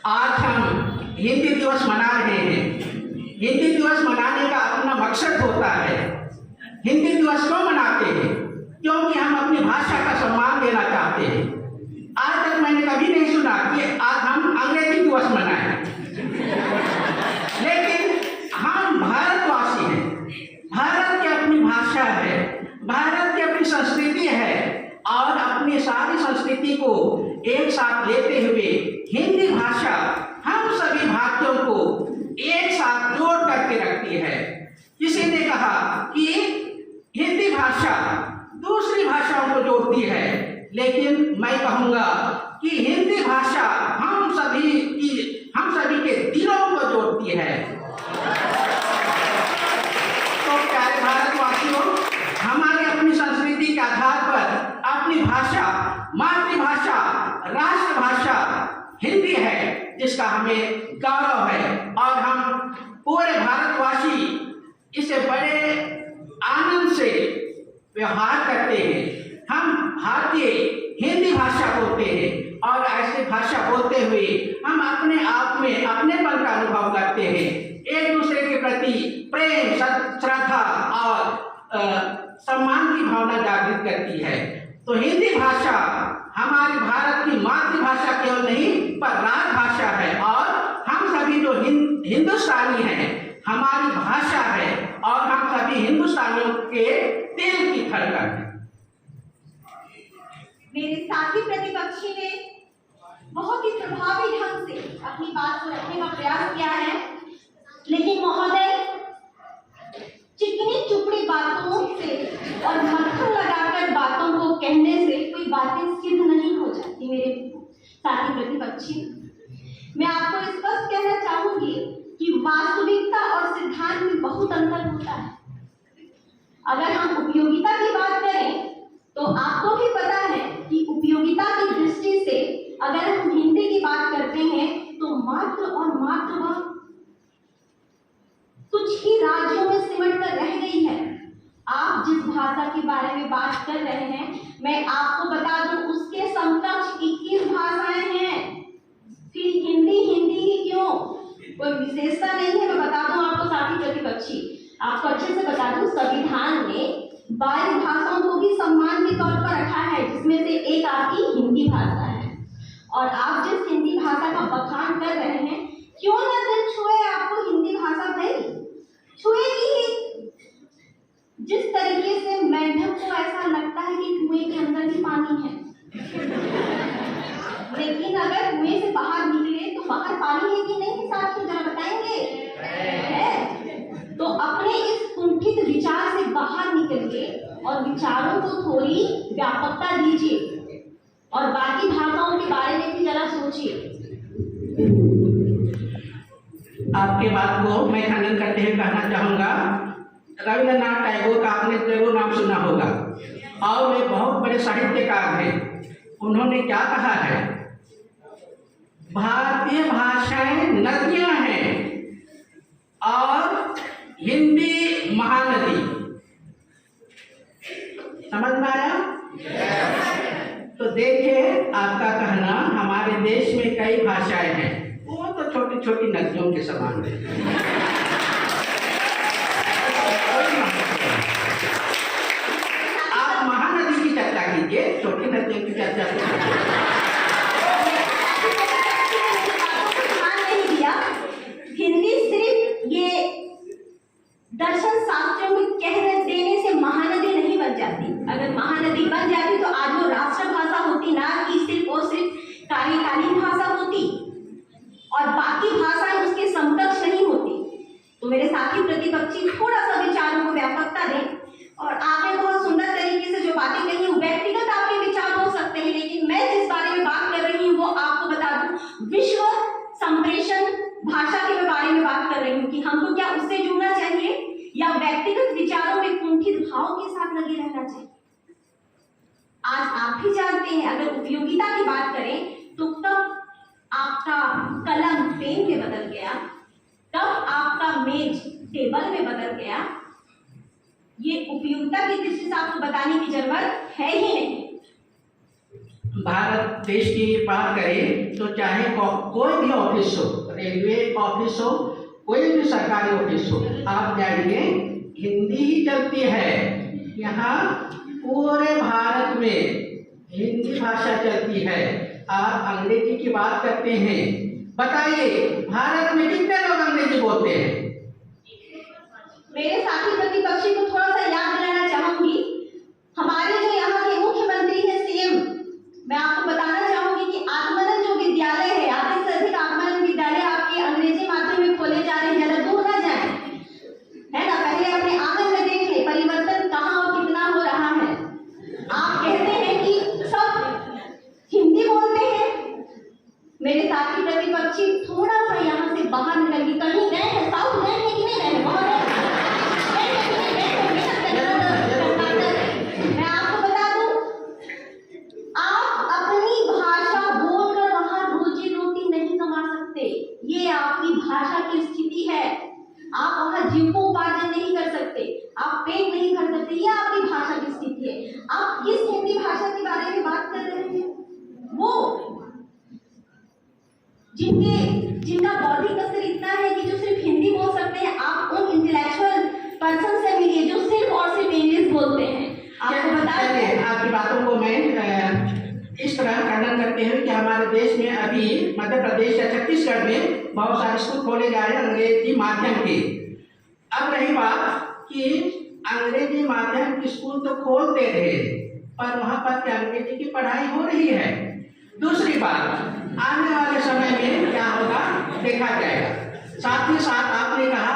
आज हम हिंदी दिवस मना रहे हैं। हिंदी दिवस मनाने का अपना मकसद होता है। हिंदी दिवस क्यों मनाते हैं? क्योंकि हम अपनी भाषा का सम्मान देना चाहते हैं। आज तक मैंने कभी नहीं सुना कि आज हम अंग्रेजी दिवस मनाएं, लेकिन हम भारतवासी हैं। भारत की अपनी भाषा है, भारत की अपनी संस्कृति है, और अपनी सारी संस्कृति को एक साथ लेते हुए हिंदी भाषा हम सभी भारतीयों को एक साथ जोड़ करके रखती है। किसी ने कहा कि हिंदी भाषा दूसरी भाषाओं को जोड़ती है, लेकिन मैं कहूँगा कि हिंदी भाषा हम सभी के दिलों को जोड़ती है। तो प्यारे भारतवासियों, हमारी अपनी संस्कृति के आधार पर अपनी भाषा, मातृभाषा, राष्ट्रभाषा हिंदी है, जिसका हमें गौरव है, और हम पूरे भारतवासी इसे बड़े आनंद से व्यवहार करते हैं। हम भारतीय हिंदी भाषा बोलते हैं, और ऐसी भाषा बोलते हुए हम अपने आप में अपनेपन का अनुभव करते हैं। एक दूसरे के प्रति प्रेम, श्रद्धा और सम्मान की भावना जागृत करती है। तो हिंदी भाषा हमारी भारत की मातृभाषा केवल नहीं पर राजभाषा है, और हम सभी जो हिंदुस्तानी हैं, हमारी भाषा है, और हम सभी हिंदुस्तानियों के दिल की धड़कन है। मेरे साथी प्रतिपक्षी ने बहुत ही प्रभावी ढंग से अपनी बात को रखने का प्रयास किया है, लेकिन महोदय, चिकनी चुपड़ी बातों से और मक्खन लगाकर बातों को कहने से कोई बातें सिद्ध नहीं हो जाती। मेरे साथी प्रतिपक्षी, मैं आपको स्पष्ट कहना चाहूंगी कि वास्तविकता और सिद्धांत में बहुत अंतर होता है। अगर हम उपयोगिता की बात करें तो आपको भी पता है कि उपयोगिता की दृष्टि से अगर हम हिंदी की बात करते हैं तो मात्र और मात्र वह कुछ ही राज्यों में सिमट कर रह गई है। आप जिस भाषा के बारे में बात कर रहे हैं, मैं आपको बता दूं, उसके समकक्ष 21 भाषाएं हैं। फिर हिंदी ही क्यों? कोई विशेषता नहीं है। मैं बता दूं आपको साथी प्रतिपक्षी, आपको अच्छे से बता दूं, संविधान ने 22 भाषाओं को भी सम्मान के तौर पर रखा है, जिसमें से एक आपकी हिंदी भाषा है। और आप जिस हिंदी भाषा का बखान कर रहे हैं, क्यों ना दिल छुए आपको हिंदी भाषा भाई, छुएगी ही। जिस तरीके से मेंढक को ऐसा लगता है कि कुएं के अंदर ही पानी है, लेकिन अगर कुएं से बाहर निकले तो बाहर पानी है कि नहीं? साथियों जरा बताएंगे? है। तो अपने इस कुंठित विचार से बाहर निकलिए और विचारों को थोड़ी व्यापकता दीजिए, और बाकी भाषाओं के बारे में भी जरा सोचिए। आपके बात को मैं खंडन करते हुए कहना चाहूँगा, रविंद्रनाथ टैगोर का आपने जरूर नाम सुना होगा, और वे बहुत बड़े साहित्यकार हैं। उन्होंने क्या कहा है? भारतीय भाषाएं नदियां हैं और हिंदी महानदी। समझ में आया? तो देखिए, आपका कहना हमारे देश में कई भाषाएं हैं, वो तो छोटी छोटी नदियों के समान है। आप महानदी की चर्चा कीजिए, छोटी नदियों की चर्चा कीजिए। हिंदी सिर्फ ये दर्शन शास्त्रों में कह देने से महानदी नहीं बन जाती। अगर महानदी बन जाती तो आज वो राष्ट्रभाषा होती, ना कि सिर्फ और सिर्फ कार्यकालीन भाषा होती, और बाकी भाषाएं उसके समकक्ष नहीं होती। तो मेरे साथी प्रतिपक्षी, थोड़ा सा विचारों को व्यापकता दें। और आपने बहुत सुंदर तरीके से जो बातें कही, वो व्यक्तिगत आपके विचार हो सकते हैं, लेकिन मैं जिस बारे में बात कर रही हूँ वो आपको बता दूं, विश्व संप्रेषण भाषा के बारे में बात कर रही हूँ कि हमको क्या उससे जुड़ना चाहिए या व्यक्तिगत विचारों में कुंठित भाव के साथ लगे रहना चाहिए। आज आप भी जानते हैं, अगर उपयोगिता की बात करें तो कब आपका कलम पेन में बदल गया, कब आपका मेज टेबल में बदल गया, ये उपयोगिता की दृष्टि से आपको बताने की जरूरत है ही नहीं। भारत देश की बात करें तो चाहे कोई भी ऑफिस हो, रेलवे ऑफिस हो, कोई भी सरकारी ऑफिस हो, आप जाइए हिंदी ही चलती है। यहाँ पूरे भारत में हिंदी भाषा चलती है। आप अंग्रेजी की बात करते हैं, बताइए भारत में कितने लोग अंग्रेजी बोलते हैं? मेरे साथी प्रतिपक्षी को थोड़ा सा याद दिलाना चाहूंगी, हमारे जो यहाँ के मुख्यमंत्री हैं सीएम, मैं आपको बताना चाहूंगी कि आत्मानंद जो विद्यालय है, आधे से अधिक आत्मानंद विद्यालय आपके अंग्रेजी माध्यम में खोले जा रहे हैं। ज्यादा दूर ना जाए, है ना, पहले अपने आंगन में देख ले परिवर्तन कहाँ और कितना हो रहा है। आप कहते हैं कि सब हिंदी बोलते हैं, मेरे साथी प्रतिपक्षी थोड़ा सा यहाँ से बाहर निकल के कहीं गए हैं, साउथ गए हैं कि नहीं गए हैं? बहुत मैं आपको बता दूं, आप अपनी भाषा बोलकर वहां रोजी रोटी नहीं कमा सकते। ये आपकी भाषा की स्थिति है। आप वहां जीविकोपार्जन नहीं कर सकते, आप पेट नहीं भर सकते। ये आपकी भाषा की स्थिति है। आप किस हिंदी भाषा के बारे में बात कर रहे हैं? वो जिनका बौद्धिक स्तर इतना है कि जो सिर्फ हिंदी बोल सकते हैं। आप उन इंटेलेक्चुअल पर्सन से मिलिए जो सिर्फ और सिर्फ इंग्लिश बोलते हैं। आपको बता दें, आपकी बातों को मैं इस तरह खंडन करते हुए कि हमारे देश में अभी मध्य प्रदेश या छत्तीसगढ़ में बहुत सारे स्कूल खोले जा रहे हैं अंग्रेजी माध्यम के। अब रही बात कि अंग्रेजी माध्यम के स्कूल तो खोलते रहे, पर वहाँ पर क्या अंग्रेजी की पढ़ाई हो रही है? दूसरी बात, आने वाले समय में क्या होगा देखा जाएगा। साथ ही साथ आपने कहा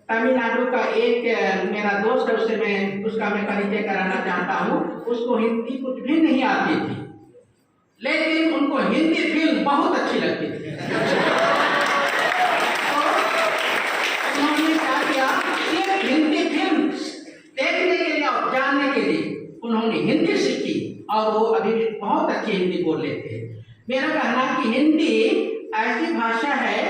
तमिलनाडु का एक मेरा दोस्त है, उससे मैं परिचय कराना चाहता हूँ। उसको हिंदी कुछ भी नहीं आती थी, लेकिन उनको हिंदी फिल्म बहुत अच्छी लगती थी। तो उन्होंने क्या किया, सिर्फ हिंदी फिल्म देखने के लिए और जानने के लिए उन्होंने हिंदी सीखी और वो अभी भी बहुत अच्छी हिंदी बोल लेते हैं। मेरा कहना है कि हिंदी ऐसी भाषा है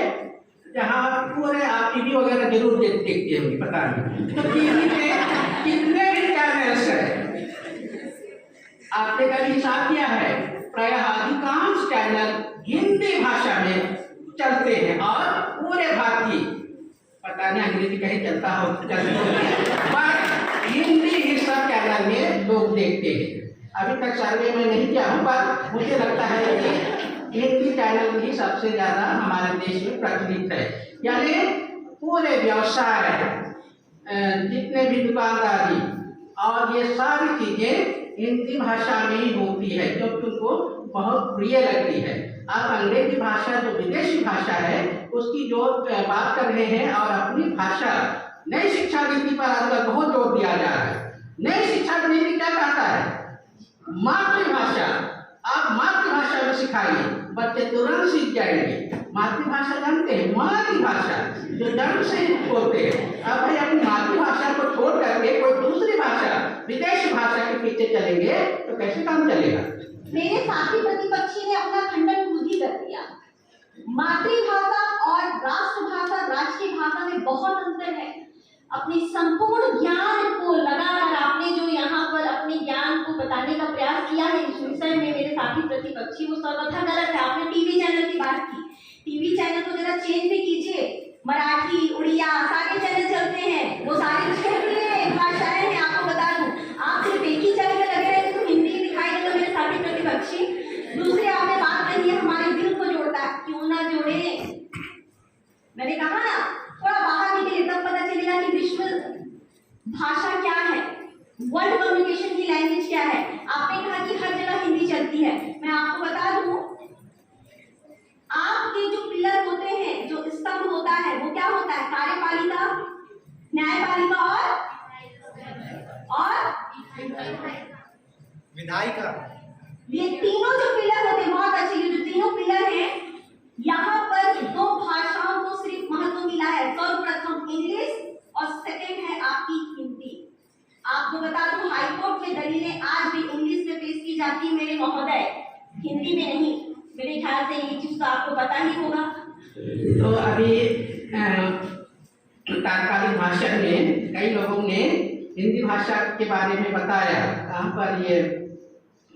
जहाँ पूरे आप टीवी वगैरह जरूर देखते होंगे, पता नहीं तो टीवी पे कितने भी चैनल्स हैं, आपने कभी हिसाब किया है? प्रायः अधिकांश चैनल हिंदी भाषा में चलते हैं और पूरे भारतीय, पता नहीं अंग्रेजी कहीं चलता हो पर हिंदी ही सब चैनल में लोग देखते हैं। अभी तक सर्वे में नहीं किया हूँ, पर मुझे लगता है कि हिंदी चैनल ही सबसे ज्यादा हमारे देश में प्रचलित है। यानी पूरे व्यवसाय, जितने भी दुकानदारी और ये सारी चीजें हिंदी भाषा में ही होती है, क्योंकि उनको बहुत प्रिय लगती है। अब अंग्रेजी भाषा जो विदेशी भाषा है उसकी जो बात कर रहे हैं, और अपनी भाषा नई शिक्षा नीति पर आजकल बहुत जोर दिया जा रहा है। नई शिक्षा नीति क्या कहता है? मातृभाषा, आप मातृभाषा में सिखाइए, बच्चे तुरंत सीख जाएंगे। मातृभाषा जानते हैं, मातृभाषा जो जन्म से बोलते हैं। अब भाई अपनी मातृभाषा को छोड़ करके कोई दूसरी भाषा, विदेशी भाषा के पीछे चलेंगे तो कैसे काम चलेगा? मेरे साथी प्रतिपक्षी ने अपना खंडन खुद ही कर दिया। मातृभाषा और राष्ट्रभाषा, राष्ट्रीय भाषा में बहुत अंतर है। अपने संपूर्ण ज्ञान को लगाकर आपने जो यहाँ पर अपने ज्ञान को बताने का प्रयास किया है इस विषय में, मेरे साथी प्रतिपक्षी, वो सर्वथा गलत है। आपने टीवी चैनल की बात की, टीवी चैनल को जरा चेंज भी कीजिए। मराठी, उड़िया सारे चैनल चलते हैं, वो सारी क्षेत्रीय भाषाएं हैं। आपको बता दूं, आप सिर्फ एक ही चैनल में लगे रहे तो हिंदी दिखाई देगा मेरे साथी प्रतिपक्षी। दूसरी आपने बात कही है हमारे दिल को जोड़ता है, क्यों ना जोड़े? मैंने कहा ना, थोड़ा बाहर निकले तब पता चलेगा कि विश्व भाषा क्या है, वर्ल्ड कम्युनिकेशन की लैंग्वेज क्या है। आपने कहा कि हर जगह हिंदी चलती है। मैं आपको बता दूं, आपके जो पिलर होते हैं, जो स्तंभ होता है, वो क्या होता है? कार्यपालिका, न्यायपालिका और विधायिका। ये तीनों जो पिलर होते हैं, बहुत अच्छे, ये जो तीनों पिलर हैं, यहाँ पर दो भाषाओं को सिर्फ महत्व मिला है। सर्वप्रथम इंग्लिश और सेकंड है आपकी हिंदी। आपको बता दूं, हाईकोर्ट में दलीलें आज भी इंग्लिश में पेश की जाती है मेरे महोदय, हिंदी में नहीं। मेरे ख्याल से ये चीज तो आपको पता ही होगा। तो अभी तात्कालिक भाषण में कई लोगों ने हिंदी भाषा के बारे में बताया। कहाँ पर ये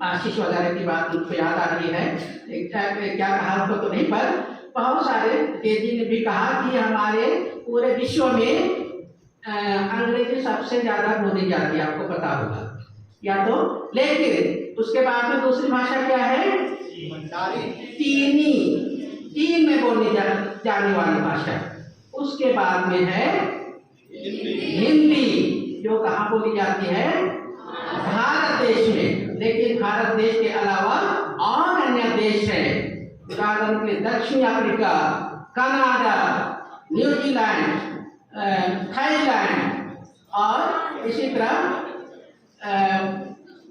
आशीष वगैरह की बात मुझको याद आ रही है। क्या कहा उसको तो नहीं, पर बहुत सारे तेजी ने भी कहा कि हमारे पूरे विश्व में अंग्रेजी सबसे ज्यादा बोली जाती है, आपको पता होगा या तो। लेकिन उसके बाद में दूसरी भाषा क्या है? चीन में बोली जाने वाली भाषा। उसके बाद में है हिंदी, जो कहाँ बोली जाती है? भारत देश में। लेकिन भारत देश के अलावा और अन्य देश है, उदाहरण के लिए दक्षिण अफ्रीका, कनाडा, न्यूजीलैंड, थाईलैंड और इसी तरह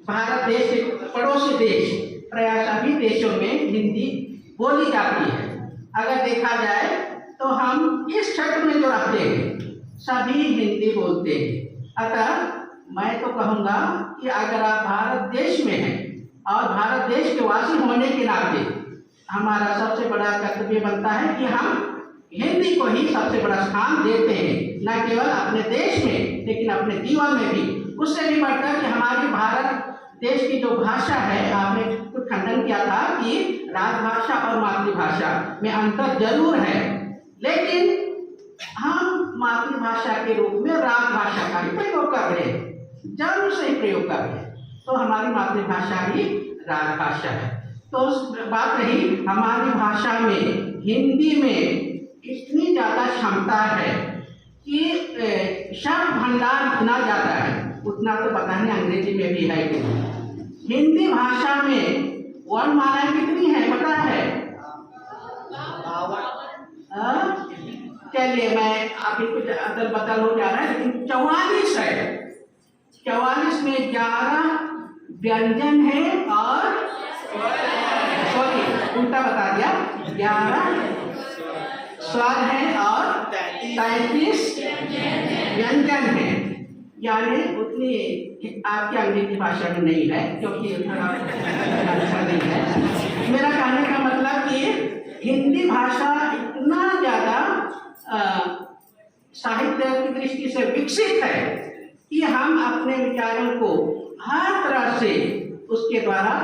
भारत देश के पड़ोसी देश, प्राय सभी देशों में हिंदी बोली जाती है। अगर देखा जाए तो हम इस क्षेत्र में जो रहते हैं सभी हिंदी बोलते हैं। अतः मैं तो कहूँगा कि अगर आप भारत देश में हैं और भारत देश के वासी होने के नाते हमारा सबसे बड़ा कर्तव्य बनता है कि हम हिंदी को ही सबसे बड़ा स्थान देते हैं, न केवल अपने देश में लेकिन अपने जीवन में भी। उससे भी बढ़कर कि हमारी भारत देश की जो भाषा है, आपने कुछ खंडन किया था कि राजभाषा और मातृभाषा में अंतर जरूर है, लेकिन हम मातृभाषा के रूप में राजभाषा का ही प्रयोग कर रहे हैं, जन्म से ही प्रयोग कर रहे हैं, तो हमारी मातृभाषा ही राजभाषा है। तो बात रही हमारी भाषा में, हिंदी में इतनी ज़्यादा क्षमता है कि शब्द भंडार इतना ज़्यादा है, उतना तो पता नहीं अंग्रेजी में भी है कि हिंदी भाषा में वर्णमालाएं कितनी है पता है? चलिए मैं अभी कुछ अदल बदल हो जा रहा है, लेकिन 44 है। 44 में 11 व्यंजन है और सॉरी उल्टा बता दिया, 11 स्वर है और 33 व्यंजन है। यानी उतनी आपकी अंग्रेजी भाषा में नहीं है, क्योंकि अच्छा नहीं है। मेरा कहने का मतलब कि हिंदी भाषा इतना ज़्यादा साहित्य की दृष्टि से विकसित है कि हम अपने विचारों को हर तरह से उसके द्वारा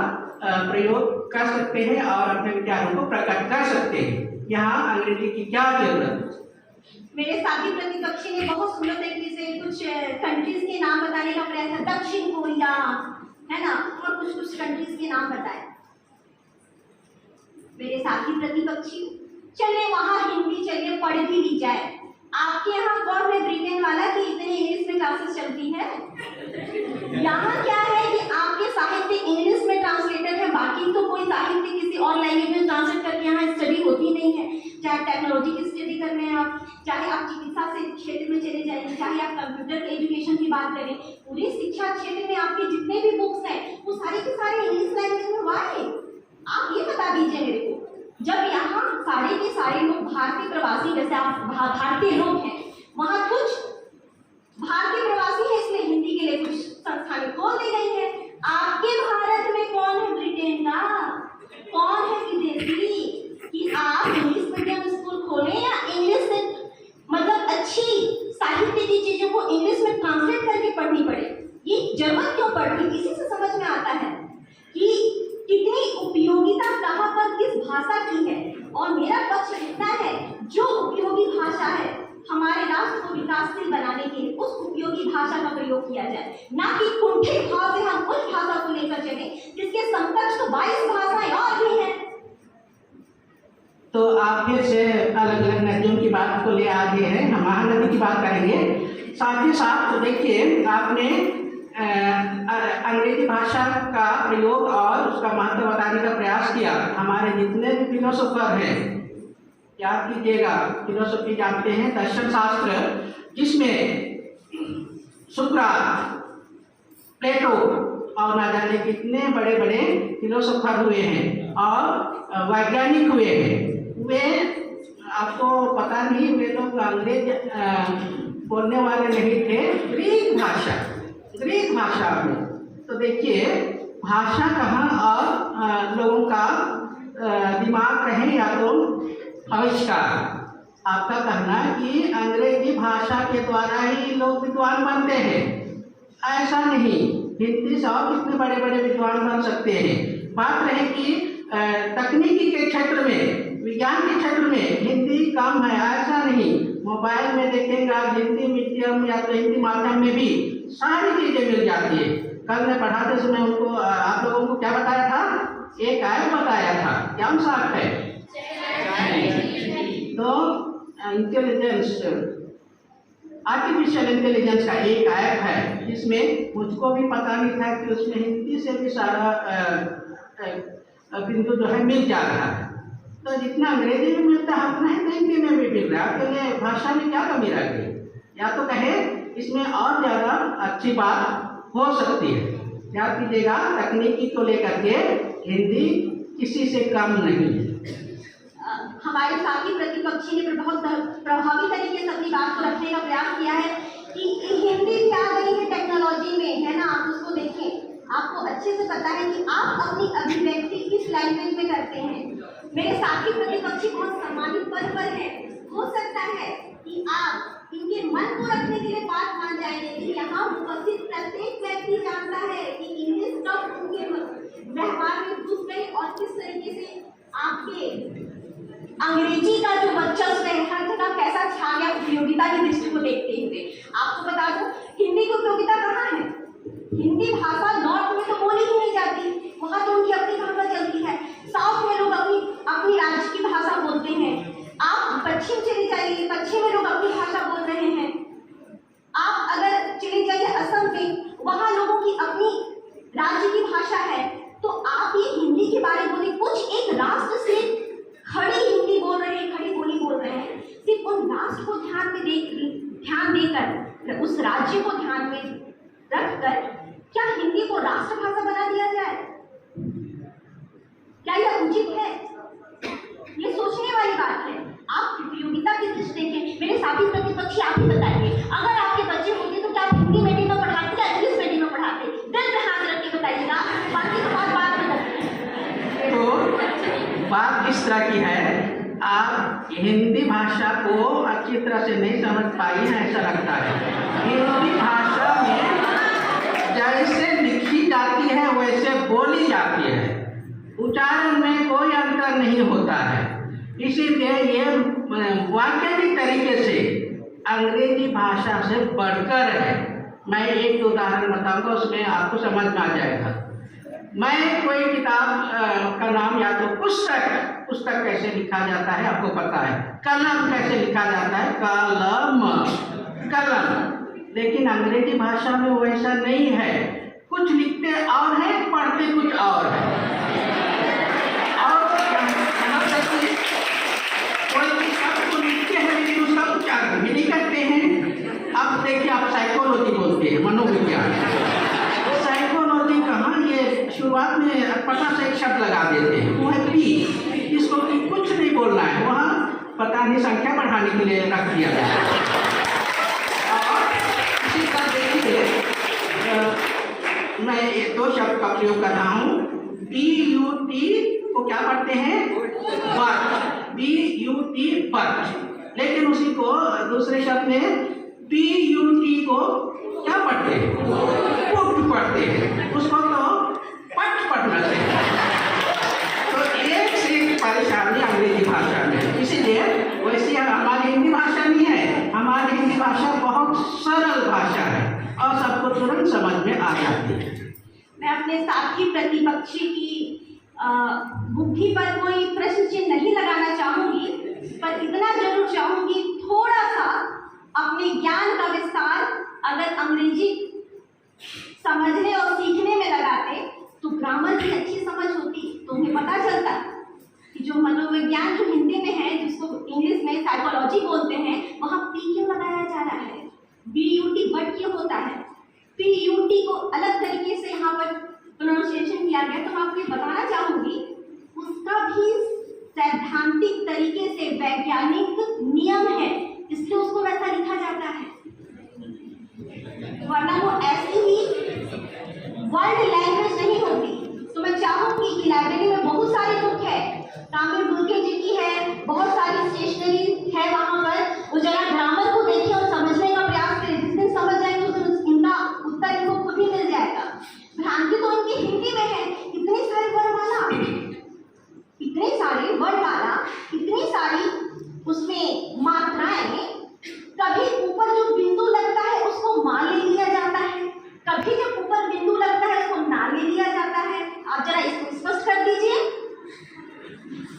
प्रयोग कर सकते हैं और अपने विचारों को प्रकट कर सकते हैं। यहाँ अंग्रेजी की क्या जरूरत? मेरे साथी प्रतिपक्षी ने बहुत सुंदर तरीके से कुछ कंट्रीज के नाम बताने का प्रयास किया, दक्षिण कोरिया है ना, और कुछ कुछ कंट्रीज के नाम बताए। मेरे साथी प्रतिपक्षी, चलिए वहाँ हिंदी चलिए पढ़ भी ली जाए। आपके यहाँ कौन है ब्रिटेन वाला कि इतनी इंग्लिश में क्लासेस चलती है? यहाँ क्या है कि आपके साहित्य इंग्लिश में ट्रांसलेटेड है, बाकी तो कोई साहित्य किसी और लैंग्वेज में ट्रांसलेट करके यहाँ स्टडी होती नहीं है। चाहे टेक्नोलॉजी की स्टडी कर रहे हैं आप, चाहे आप चिकित्सा से क्षेत्र में चले जाएंगे, चाहे आप कंप्यूटर एजुकेशन की बात करें, पूरी शिक्षा क्षेत्र में आपके जितने भी बुक्स हैं वो सारे के सारे इंग्लिश लैंग्वेज में हुआ है। आप ये बता दीजिए मेरे को, जब यहाँ सारे के सारे लोग भारतीय प्रवासी, जैसे आप भारतीय लोग हैं, वहाँ कुछ भारतीय प्रवासी है, इसलिए हिंदी के लिए कुछ संस्थाएं खोल दी गई है। आपके भारत में कौन है ब्रिटेन का, कौन है विदेशी कि आप इंग्लिश मीडियम स्कूल खोलें या इंग्लिश से मतलब अच्छी साहित्य की चीजों को इंग्लिश में ट्रांसलेट करके पढ़नी पड़े? ये जरूरत क्यों पड़ती? इसी से समझ में आता है कि कितनी उपयोगिता कहाँ पर किस भाषा की है। और मेरा पक्ष इतना है, जो उपयोगी भाषा है हमारे राष्ट्र को विकासशील बनाने के लिए उस उपयोगी भाषा का प्रयोग किया जाए, ना कि कुंठित भाव से हम उस भाषा को लेकर चले जिसके समकक्ष तो 22 भाषाएं और भी हैं। तो आप फिर से अलग अलग नदियों की बात को ले आगे हैं, हम महानदी की बात करेंगे। साथ ही साथ तो देखिए आपने अंग्रेजी भाषा का प्रयोग और उसका महत्व बताने का प्रयास किया। हमारे जितने भी फिलोसोफर हैं, याद कीजिएगा, फिलोसफी जानते हैं, दर्शन शास्त्र, जिसमें सुकरात, प्लेटो और ना जाने कितने बड़े बड़े फिलोसोफर हुए हैं और वैज्ञानिक हुए हैं। वे आपको पता नहीं, वे लोग अंग्रेज बोलने वाले नहीं थे, ग्रीक भाषा में। तो देखिए भाषा कहाँ और लोगों का दिमाग कहें या तो आविष्कार। आपका कहना कि अंग्रेजी भाषा के द्वारा ही लोग विद्वान बनते हैं, ऐसा नहीं। हिंदी से और कितने बड़े बड़े विद्वान बन सकते हैं। बात रहे कि तकनीकी के क्षेत्र में, विज्ञान के क्षेत्र में हिंदी कम है, ऐसा नहीं। मोबाइल में देखेंगे आप, हिंदी मीडियम या तो हिंदी माध्यम में भी सारी चीजें मिल जाती है। कल मैं पढ़ाते समय उनको आप लोगों को क्या बताया था, एक ऐप बताया था, क्या सा ऐप है? तो इंटेलिजेंस, आर्टिफिशियल इंटेलिजेंस का एक ऐप है, जिसमें मुझको भी पता नहीं था कि उसमें हिंदी से भी सारा बिंदु जो है मिल जा रहा है। तो जितना अंग्रेजी में मिलता है उतना ही हिंदी में भी मिल रहा है। तो ये भाषा में क्या कमी रह गई? या तो कहे इसमें और ज़्यादा अच्छी बात हो सकती है। याद कीजिएगा, तकनीकी को लेकर के हिंदी किसी से कम नहीं है। हमारे साथी प्रतिपक्षी ने बहुत प्रभावी तरीके से अपनी बात को रखने का प्रयास किया है कि हिंदी भी आ गई है टेक्नोलॉजी में, है ना। आप उसको देखें, आपको अच्छे से पता है कि आप अपनी अभिव्यक्ति किस लैंग्वेज में करते हैं। मेरे साथी प्रतिपक्षी बहुत सम्मानित पद पर है। हो सकता है कि आप इनके मन को रखने के लिए बात मान जाएंगे, लेकिन यहाँ उपस्थित प्रत्येक व्यक्ति जानता है कि इंग्लिश कब उनके व्यवहार में घुस गई और किस तरीके से आपके अंग्रेजी का जो वर्चस्व है हर जगह कैसा छा गया उपयोगिता की दृष्टि को देखते हुए। आपको बता दो, हिंदी की उपयोगिता कहाँ है? हिंदी भाषा नॉर्थ में तो बोली ही नहीं जाती, वहाँ तो उनकी अपनी भाषा चलती है। साउथ में लोग अपनी राज्य की भाषा बोलते हैं। आप पश्चिम चले जाइए, पश्चिम में लोग अपनी भाषा बोल रहे हैं। आप अगर चले जाइए असम में, वहाँ लोगों की अपनी राज्य की भाषा है। तो आप ये हिंदी के बारे में बोले, कुछ एक राष्ट्र से खड़ी हिंदी बोल रहे हैं, खड़ी बोली बोल रहे हैं। सिर्फ उन राष्ट्र को ध्यान देकर, उस राज्य को ध्यान में रखकर क्या हिंदी को राष्ट्रभाषा बना दिया जाए? क्या यह उचित है? ये सोचने वाली बात है। आप उपयोगिता की दृष्टि देखें। मेरे साथी प्रतिपक्षी आप ही बताइए, अगर आपके बच्चे होते तो क्या आप हिंदी मीडियम में पढ़ाते या इंग्लिश मीडियम में पढ़ाते? दिल पे हाथ रख के बताइएगा, बाकी तो बात बदलती है। तो बात इस तरह की है, आप हिंदी भाषा को अच्छी तरह से नहीं समझ पाई है ऐसा लगता है। हिंदी भाषा में जैसे लिखी जाती है वैसे बोली जाती है, उच्चारण में कोई अंतर नहीं होता है। इसीलिए ये वैज्ञानिक तरीके से अंग्रेजी भाषा से बढ़कर है। मैं एक उदाहरण बताऊंगा, उसमें आपको समझ में आ जाएगा। मैं कोई किताब का नाम या तो पुस्तक कैसे लिखा जाता है आपको पता है, कलम कैसे लिखा जाता है, कलम। लेकिन अंग्रेजी भाषा में वैसा नहीं है। कुछ लिखते और है, पढ़ते कुछ और है। और कोई शब्द को लिखते हैं लेकिन उसका उच्चारण भी नहीं करते हैं। अब देखिए, आप साइकोलॉजी बोलते हैं, मनोविज्ञान। साइकोलॉजी कहाँ, ये शुरुआत में अटपटा से एक शब्द लगा देते हैं, वो है पी। इसको कुछ नहीं बोलना है, वहाँ पता नहीं संख्या बढ़ाने के लिए रख दिया गया है। और इसी तरह देखिए, मैं ये दो शब्द का प्रयोग कर रहा हूँ। BUT को क्या पढ़ते हैं? Birth, BUT birth. लेकिन उसी को दूसरे शब्द में PUT को क्या पढ़ते हैं? पुट पढ़ते हैं। उसको तो पट पढ़ना चाहिए। तो एक से एक परेशानी अंग्रेजी भाषा में। इसीलिए वैसे हमारी हिंदी भाषा नहीं है। हमारी हिंदी भाषा बहुत सरल भाषा है और सबको तुरंत समझ में आ जाती है। मैं अपने साथी प्रतिपक्षी की बुद्धि पर कोई प्रश्न चिन्ह नहीं लगाना चाहूंगी, पर इतना जरूर चाहूंगी, थोड़ा सा अपने ज्ञान का विस्तार अगर अंग्रेजी समझने और सीखने में लगाते तो ग्रामर की अच्छी समझ होती, तो उन्हें पता चलता कि जो मनोविज्ञान जो हिंदी में है, जिसको इंग्लिश में साइकोलॉजी बोलते हैं, वहाँ पी क्यों लगाया जा रहा है, BUT बट क्यों होता है, PUT को अलग तरीके से यहाँ पर प्रोनाउंसिएशन किया गया। तो मैं आपको बताना चाहूंगी, उसका भी सैद्धांतिक तरीके से वैज्ञानिक नियम है, इसलिए उसको वैसा लिखा जाता है, वरना वो ऐसी ही वर्ल्ड लैंग्वेज नहीं होती। तो मैं चाहूंगी कि लाइब्रेरी में बहुत सारी बुक है, तामिल बुल्के जी की है, बहुत सारी स्टेशनरी है वहाँ पर, वो जरा ग्रामर को देखिए और समझने का प्रयास करें। जिस दिन समझ जाएंगे उस दिन इनका उत्तर इनको खुद ही मिल जाएगा।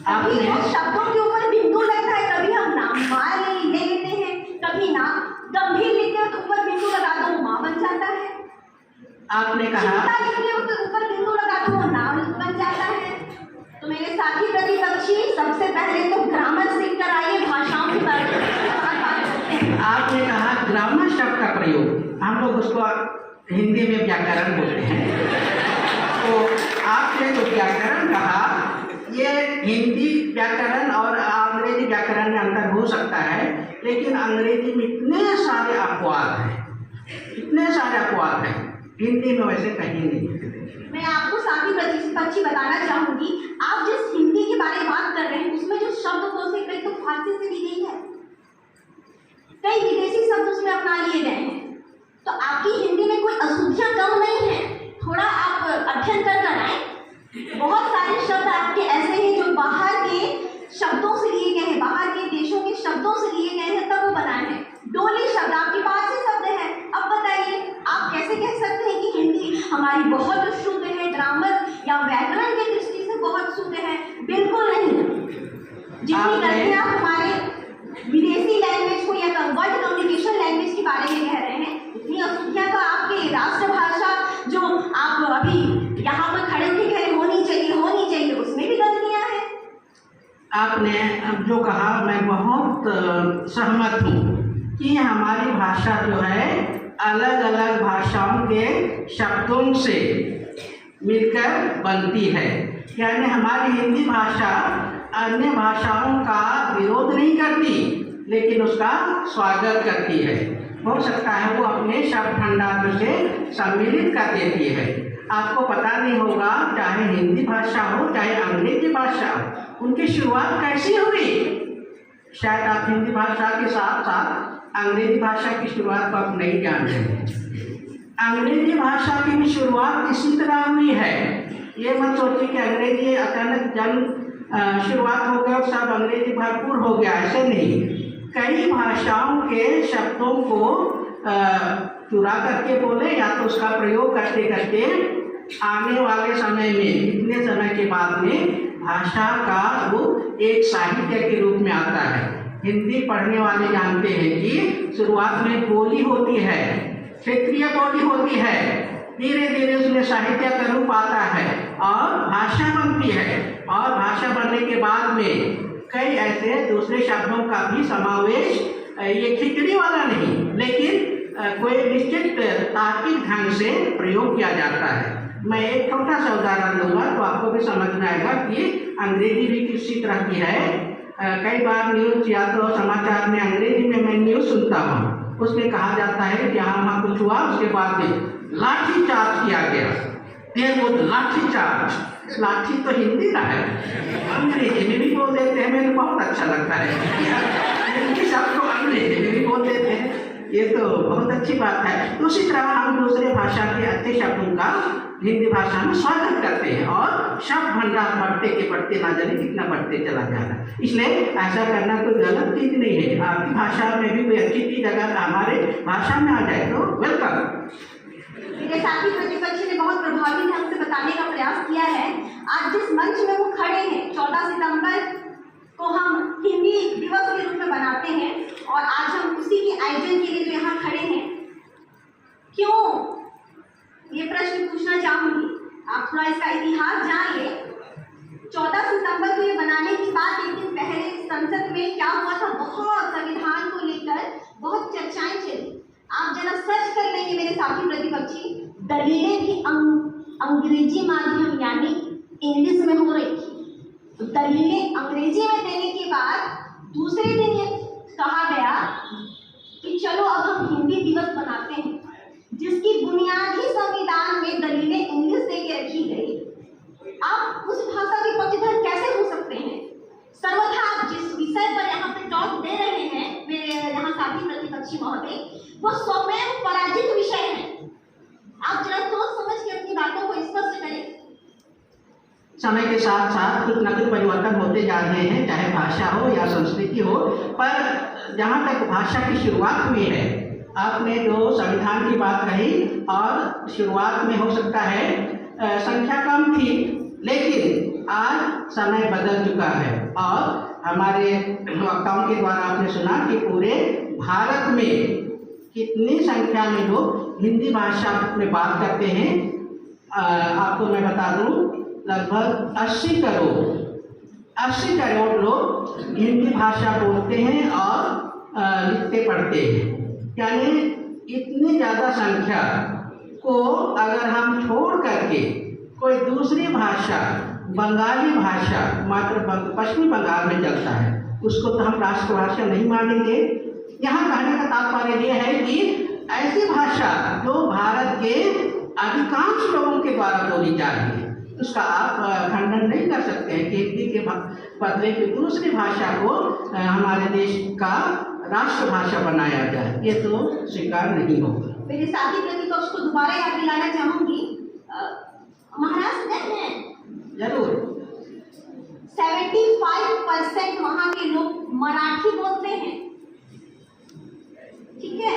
कभी आपने तो शब्दों के ऊपर बिंदु लगता है, कभी हम नाम माँ ले लेते हैं, कभी ना गंभीर लिखते हो तो ऊपर बिंदु लगा दो वो माँ बन जाता है, आपने कहा चिंता लिखते हो तो ऊपर बिंदु लगा दो वो नाम बन जाता है। तो मेरे साथी प्रतिपक्षी, सबसे पहले तो ग्रामर सीख कर आइए, भाषाओं के बारे में। आपने कहा ग्रामर शब्द का प्रयोग, हम लोग उसको हिंदी में व्याकरण बोलते हैं। तो आपने जो व्याकरण कहा, ये हिंदी व्याकरण और अंग्रेजी व्याकरण में अंतर हो सकता है, लेकिन अंग्रेजी में इतने सारे अपवाद हैं, इतने सारे अपवाद हैं, हिंदी में वैसे कहीं नहीं है। मैं आपको साथी प्रतिपक्षी बताना चाहूंगी, आप जिस हिंदी के बारे में बात कर रहे हैं उसमें जो शब्दकोश है, कई तो फारसी से ली गई है, कई विदेशी शब्द उसमें अपना लिए गए हैं। तो आपकी हिंदी में कोई अशुद्धियां कम नहीं है, थोड़ा आप अध्ययन कर आए। बहुत सारे शब्द आपके ऐसे हैं जो बाहर के शब्दों से लिए गए हैं, बाहर के देशों के शब्दों से लिए गए हैं, तब वो बनाए हैं। डोली शब्द आपके पास ही शब्द है, अब बताइए आप कैसे कह सकते हैं कि हिंदी हमारी बहुत शुद्ध है, ग्रामर या व्याकरण की दृष्टि से बहुत शुद्ध है? बिल्कुल नहीं। जितनी गलतियां हमारे विदेशी लैंग्वेज को या वर्ल्ड कम्युनिकेशन लैंग्वेज के बारे में कह रहे हैं, उतनी अशुद्धियां तो आपके राष्ट्रभाषा जो आप अभी यहाँ पर खड़े होकर कह रहे होनी चाहिए, उसमें भी गलतियां हैं। आपने जो कहा मैं बहुत सहमत हूँ कि हमारी भाषा जो है अलग अलग भाषाओं के शब्दों से मिलकर बनती है। यानी हमारी हिंदी भाषा अन्य भाषाओं का विरोध नहीं करती, लेकिन उसका स्वागत करती है। हो सकता है वो अपने शब्द भंडार से सम्मिलित कर देती है। आपको पता नहीं होगा, चाहे हिंदी भाषा हो चाहे अंग्रेजी भाषा हो, उनकी शुरुआत कैसी हुई। शायद आप हिंदी भाषा के साथ साथ अंग्रेजी भाषा की शुरुआत को आप नहीं जानते हैं। अंग्रेजी भाषा की भी शुरुआत इसी तरह हुई है। ये मत सोचिए कि अंग्रेजी अचानक शुरुआत हो गया और सब अंग्रेजी भरपूर हो गया, ऐसे नहीं। कई भाषाओं के शब्दों को चुरा करके बोले या तो उसका प्रयोग करते करते आने वाले समय में, इतने समय के बाद में भाषा का रूप एक साहित्य के रूप में आता है। हिंदी पढ़ने वाले जानते हैं कि शुरुआत में बोली होती है, क्षेत्रीय बोली होती है, धीरे धीरे उसमें साहित्य का रूप आता है और भाषा बनती है। और भाषा बनने के बाद में कई ऐसे दूसरे शब्दों का भी समावेश, ये खिचड़ी वाला नहीं, लेकिन कोई निश्चित तार्किक ढंग से प्रयोग किया जाता है। मैं एक छोटा सा उदाहरण दूंगा तो आपको भी समझ में आएगा कि अंग्रेजी भी किसी तरह की है। कई बार न्यूज़ या तो समाचार में अंग्रेजी में मैं न्यूज़ सुनता हूँ, उसमें कहा जाता है कि हाँ कुछ हुआ, उसके बाद में लाठी चार्ज किया गया। फिर वो लाठी चार्ज, लाठी तो हिंदी का है, अंग्रेजी में भी बोल देते हैं, मेरे बहुत अच्छा लगता है। हिंदी शब्द को अंग्रेजी में भी बोल देते हैं, ये तो बहुत अच्छी बात है। तो उसी तरह हम दूसरे भाषा के अच्छे शब्दों का हिंदी भाषा में स्वागत करते हैं और शब्द भंडार बढ़ते के बढ़ते ना जाने कितना बढ़ते चला जा रहा है। इसलिए ऐसा करना कोई गलत चीज नहीं है। आपकी भाषा में भी कोई अच्छी चीज अगर हमारे भाषा में आ जाए तो वेलकम। मेरे साथी प्रतिपक्षी ने बहुत प्रभावी ढंग से बताने का प्रयास किया है। आज जिस मंच में वो खड़े हैं, 14 सितंबर को हम हिंदी दिवस के रूप में बनाते हैं और आज हम उसी के आयोजन के लिए जो यहाँ खड़े हैं, क्यों ये प्रश्न पूछना चाहूंगी। आप थोड़ा इसका इतिहास जान ले। 14 सितंबर को ये बनाने की बात एक दिन पहले संसद में क्या हुआ था, बहुत संविधान को लेकर बहुत चर्चाएं चली। आप जरा सर्च कर लेंगे मेरे साथी प्रतिपक्षी, दलीलें भी अंग्रेजी माध्यम यानी इंग्लिश में हो रही थी। तो दलीलें अंग्रेजी में देने के बाद दूसरे दिन ये कहा गया कि चलो अब हम हिंदी दिवस बनाते हैं, जिसकी बुनियादी संविधान में दलीलें इंग्लिश दे के रखी गई। आप उस भाषा के पक्षधर कैसे हो सकते हैं? सर्वथा आप जिस विषय पर यहाँ पे टॉक दे रहे हैं मेरे यहाँ साथी प्रतिपक्षी महोदय, वो स्वयं पराजित विषय है। आप जरा सोच समझ के अपनी बातों को स्पष्ट करें। समय के साथ साथ कुछ न कुछ परिवर्तन होते जा रहे हैं, चाहे भाषा हो या संस्कृति हो, पर जहाँ तक भाषा की शुरुआत हुई है, आपने जो संविधान की बात कही और शुरुआत में हो सकता है संख्या कम थी, लेकिन आज समय बदल चुका है और हमारे वक्ताओं के द्वारा आपने सुना कि पूरे भारत में कितनी संख्या में लोग हिंदी भाषा में बात करते हैं। आपको मैं बता दूं, लगभग 80 करोड़ लोग हिंदी भाषा बोलते हैं और लिखते पढ़ते हैं। यानी इतनी ज़्यादा संख्या को अगर हम छोड़ करके कोई दूसरी भाषा, बंगाली भाषा मात्र पश्चिमी बंगाल में चलता है, उसको तो हम राष्ट्रभाषा नहीं मानेंगे। यहाँ कहने का तात्पर्य यह है कि ऐसी भाषा जो भारत के अधिकांश लोगों के द्वारा बोली जा रही है, उसका आप खंडन नहीं कर सकते हैं कि हिंदी के बदले की दूसरी भाषा को हमारे देश का राष्ट्रभाषा बनाया जाए, ये तो स्वीकार नहीं होगा। मेरे साथी प्रतिपक्ष को दोबारा याद दिलाना चाहूंगी, महाराष्ट्र में जरूर 75% वहाँ के लोग मराठी बोलते हैं, ठीक है।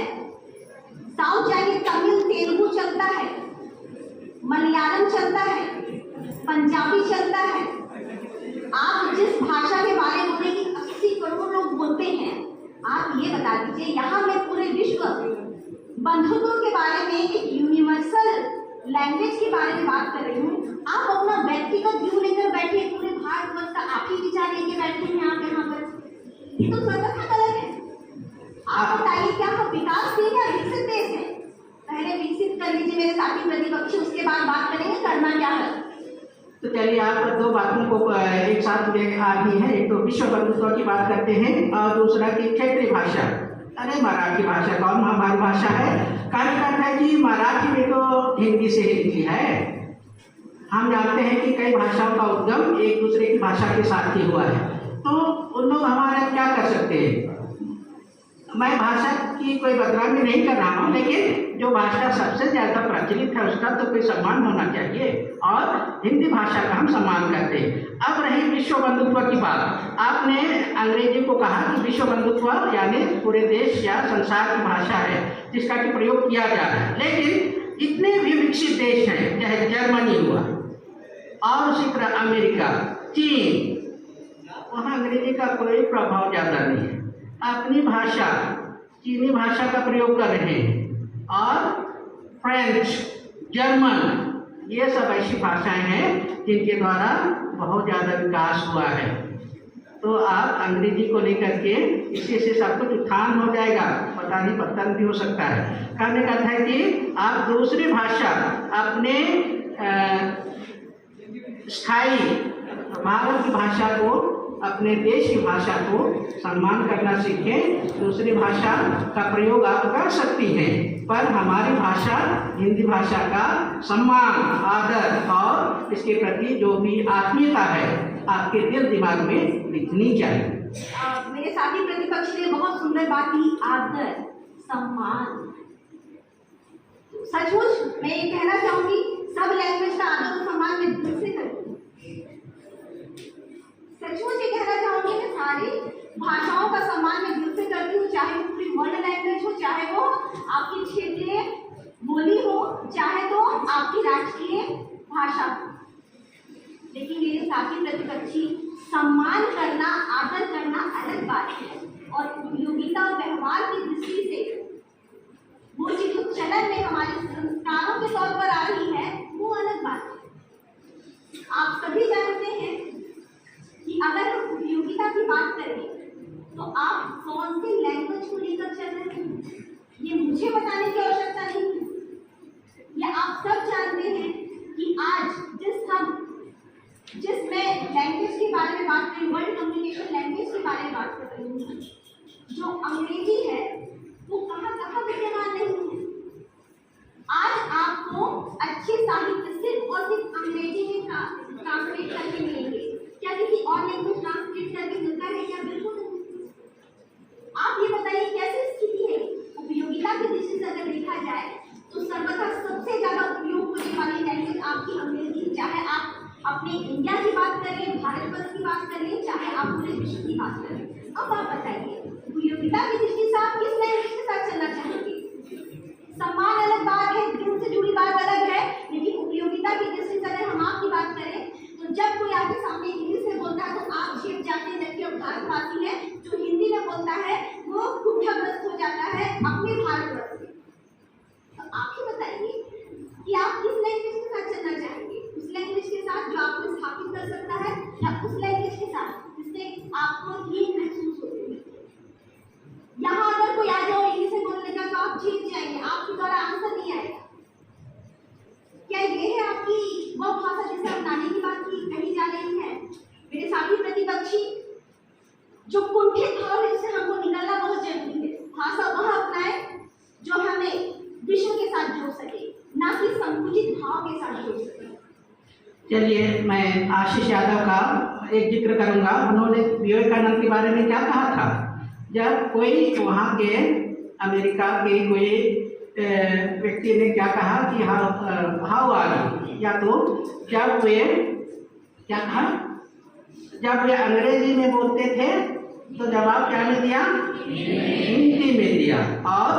साउथ जाइए, तमिल तेलुगु चलता है, मलयालम चलता है, पंजाबी चलता है। आप जिस भाषा के बारे में बोले कि 80 करोड़ लोग बोलते हैं, आप ये बता दीजिए, यहाँ मैं पूरे विश्व बंधुत्व के बारे में, एक यूनिवर्सल लैंग्वेज के बारे में बात कर रही हूँ। आप अपना व्यक्तिगत व्यू लेकर बैठे, पूरे भारतवर्ष का आप ही विचार लेके बैठे हैं आप यहाँ पर, ये तो सर्वथा गलत है। आप बताइए, क्या हम विकासशील या विकसित देश है? पहले विकसित कर लीजिए मेरे साथी प्रतिपक्षी, उसके बाद बात करेंगे करना क्या है। तो चलिए, आप दो बातों को एक साथ ले आ रही हैं। एक तो विश्व बंधुत्व की बात करते हैं और दूसरा की क्षेत्रीय भाषा। अरे मराठी भाषा कौन हमारी भाषा है? कार्यक्रम है कि मराठी में तो हिंदी से ही लिखी है। हम जानते हैं कि कई भाषाओं का उद्गम एक दूसरे की भाषा के साथ ही हुआ है, तो उन लोग हमारे क्या कर सकते हैं। मैं भाषा की कोई बदनामी नहीं कर रहा हूँ, लेकिन जो भाषा सबसे ज़्यादा प्रचलित है उसका तो कोई सम्मान होना चाहिए और हिंदी भाषा का हम सम्मान करते हैं। अब रही विश्व बंधुत्व की बात, आपने अंग्रेजी को कहा कि विश्व बंधुत्व यानी पूरे देश या संसार की भाषा है जिसका कि प्रयोग किया जा रहा है। लेकिन जितने भी विकसित देश हैं, चाहे जर्मनी हुआ और उसी तरह अमेरिका, चीन, वहाँ अंग्रेजी का कोई प्रभाव ज़्यादा नहीं है। अपनी भाषा, चीनी भाषा का प्रयोग कर रहे हैं और फ्रेंच, जर्मन, ये सब ऐसी भाषाएं हैं जिनके द्वारा बहुत ज़्यादा विकास हुआ है। तो आप अंग्रेजी को लेकर के इसी से सब कुछ उत्थान हो जाएगा, पता नहीं पतन भी हो सकता है। कहने का अर्थ है कि आप दूसरी भाषा अपने स्थायी भारत की भाषा को, अपने देश की भाषा को सम्मान करना सीखें। दूसरी भाषा का प्रयोग आप कर सकती हैं, पर हमारी भाषा हिंदी भाषा का सम्मान, आदर और इसके प्रति जो भी आत्मीयता है आपके दिल दिमाग में दिखनी चाहिए। मेरे साथी प्रतिपक्ष ने बहुत सुंदर बात की, आदर, सम्मान। सचमुच मैं ये कहना चाहूंगी, सब लैंग्वेज का आदर और सम्मान मैं दिल से करती हूँ। सचमुच ये कहना चाहूंगी कि सारी भाषाओं का सम्मान मैं दिल से करती हूँ, चाहे वो पूरी वर्ल्ड लैंग्वेज हो, चाहे वो आपकी क्षेत्रीय बोली हो, चाहे तो आपकी राष्ट्रीय भाषा हो। लेकिन मेरे साथी प्रतिपक्षी, सम्मान करना, आदर करना अलग बात है, और उपयोगिता और व्यवहार की दृष्टि से वो चीज जो चलन में हमारे संस्कारों के तौर पर आ रही है, वो अलग बात है। आप सभी जानते हैं कि अगर हम उपयोगिता की बात करें तो आप कौन सी लैंग्वेज को लेकर चल रहे हैं, ये मुझे बताने की आवश्यकता नहीं है। ये आप सब जानते हैं कि आज जिसमें लैंग्वेज के बारे में बात करें, वर्ल्ड कम्युनिकेशन लैंग्वेज के बारे में बात कर रही हूँ, जो अंग्रेजी है वो कहाँ विद्यमान नहीं है। आज आपको अच्छे साहित्य सिर्फ और सिर्फ अंग्रेजी में ट्रांसलेट करके मिलेंगे। क्या किसी और लैंग्वेज ट्रांसलेट करके मिलता है? क्या? बिल्कुल नहीं। आप ये बताइए कैसी स्थिति है। उपयोगिता की दृष्टि से अगर देखा जाए तो सर्वथा सबसे ज्यादा उपयोग होने वाली लैंग्वेज आपकी अंग्रेजी, चाहे आप अपने इंडिया की बात करें, भारतवर्ष की बात करें, चाहे आप पूरे विश्व की बात करें। अब आप बताइए, उपयोगिता की दृष्टि से आप किस लैंग्वेज के साथ चलना चाहेंगे? सम्मान अलग बात है, दिल से जुड़ी बात अलग है, लेकिन उपयोगिता की दृष्टि से अगर हम आपकी बात करें तो जब कोई आगे साथी प्रतिपक्षी, जो कुंठित भाव है इससे हमको निकलना बहुत जरूरी है। भाषा वह अपनाए जो हमें विश्व के साथ जोड़ सके, ना कि संकुचित भाव के साथ जोड़ सके। चलिए, मैं आशीष यादव का एक जिक्र करूंगा। उन्होंने विवेकानंद के बारे में क्या कहा था? जब कोई वहाँ के अमेरिका के कोई व्यक्ति ने क्या कहा कि हाउ आर यू, या तो जब वे क्या कहा, जब वे अंग्रेजी में बोलते थे तो जवाब क्या में दिया? हिंदी में दिया। और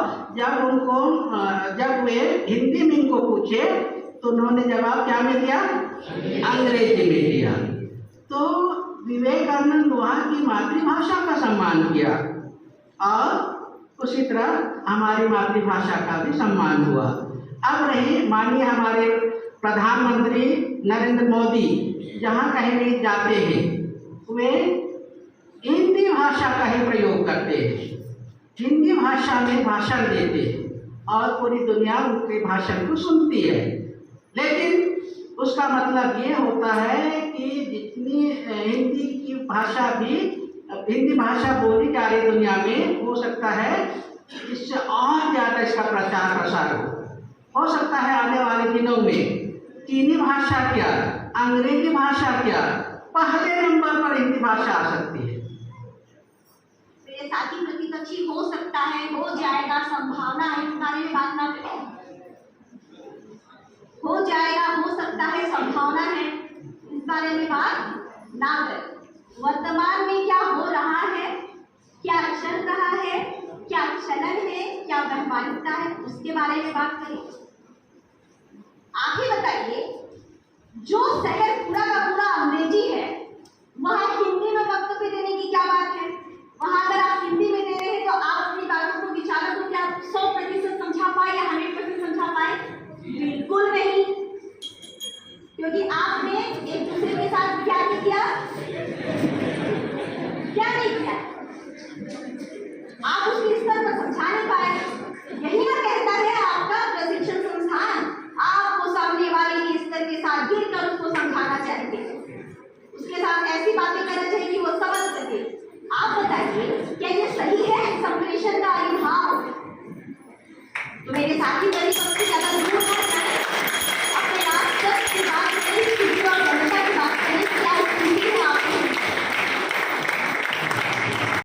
जब वे हिंदी में इनको पूछे तो उन्होंने जवाब क्या में दिया? अंग्रेजी में दिया। तो विवेकानंद वहाँ की मातृभाषा का सम्मान किया और उसी तरह हमारी मातृभाषा का भी सम्मान हुआ। अब रही माननीय हमारे प्रधानमंत्री नरेंद्र मोदी जहाँ कहीं भी जाते हैं वे हिंदी भाषा का ही प्रयोग करते हैं, हिंदी भाषा में भाषण देते हैं और पूरी दुनिया उनके भाषण को सुनती है। लेकिन उसका मतलब ये होता है कि जितनी हिंदी की भाषा भी, हिंदी भाषा बोली जा रही दुनिया में, हो सकता है इससे और ज़्यादा इसका प्रचार प्रसार हो सकता है आने वाले दिनों में चीनी भाषा क्या, अंग्रेजी भाषा क्या, पहले नंबर पर हिंदी भाषा आ सकती है। मेरे साथी प्रतिपक्षी हो सकता है, हो जाएगा, संभावना है, इस बारे में बात ना करें। हो जाएगा, हो सकता है, संभावना है, इस बारे में बात ना करें। वर्तमान में क्या हो रहा है, क्या चल रहा है, क्या चलन है, क्या व्यवहारिकता है, उसके बारे में बात करें। आप ही बताइए, जो शहर पूरा का पूरा अंग्रेजी है वहाँ हिंदी में वक्तव्य देने की क्या बात है? वहाँ अगर आप हिंदी में दे रहे हैं तो आप अपनी बातों को, विचारों को क्या 100% समझा पाए या 100% समझा पाए? बिल्कुल नहीं, क्योंकि आपने एक दूसरे के साथ क्या नहीं किया, क्या नहीं किया, आप उसके स्तर पर समझा नहीं पाए। यही ना कहता है आपका प्रशिक्षण संस्थान, आपको सामने वाले के स्तर के साथ गिरकर उसको समझाना चाहिए, उसके साथ ऐसी बातें करना चाहिए कि वो समझ सके। आप बताइए, क्या ये सही है संप्रेषण का भाव? तो मेरे साथी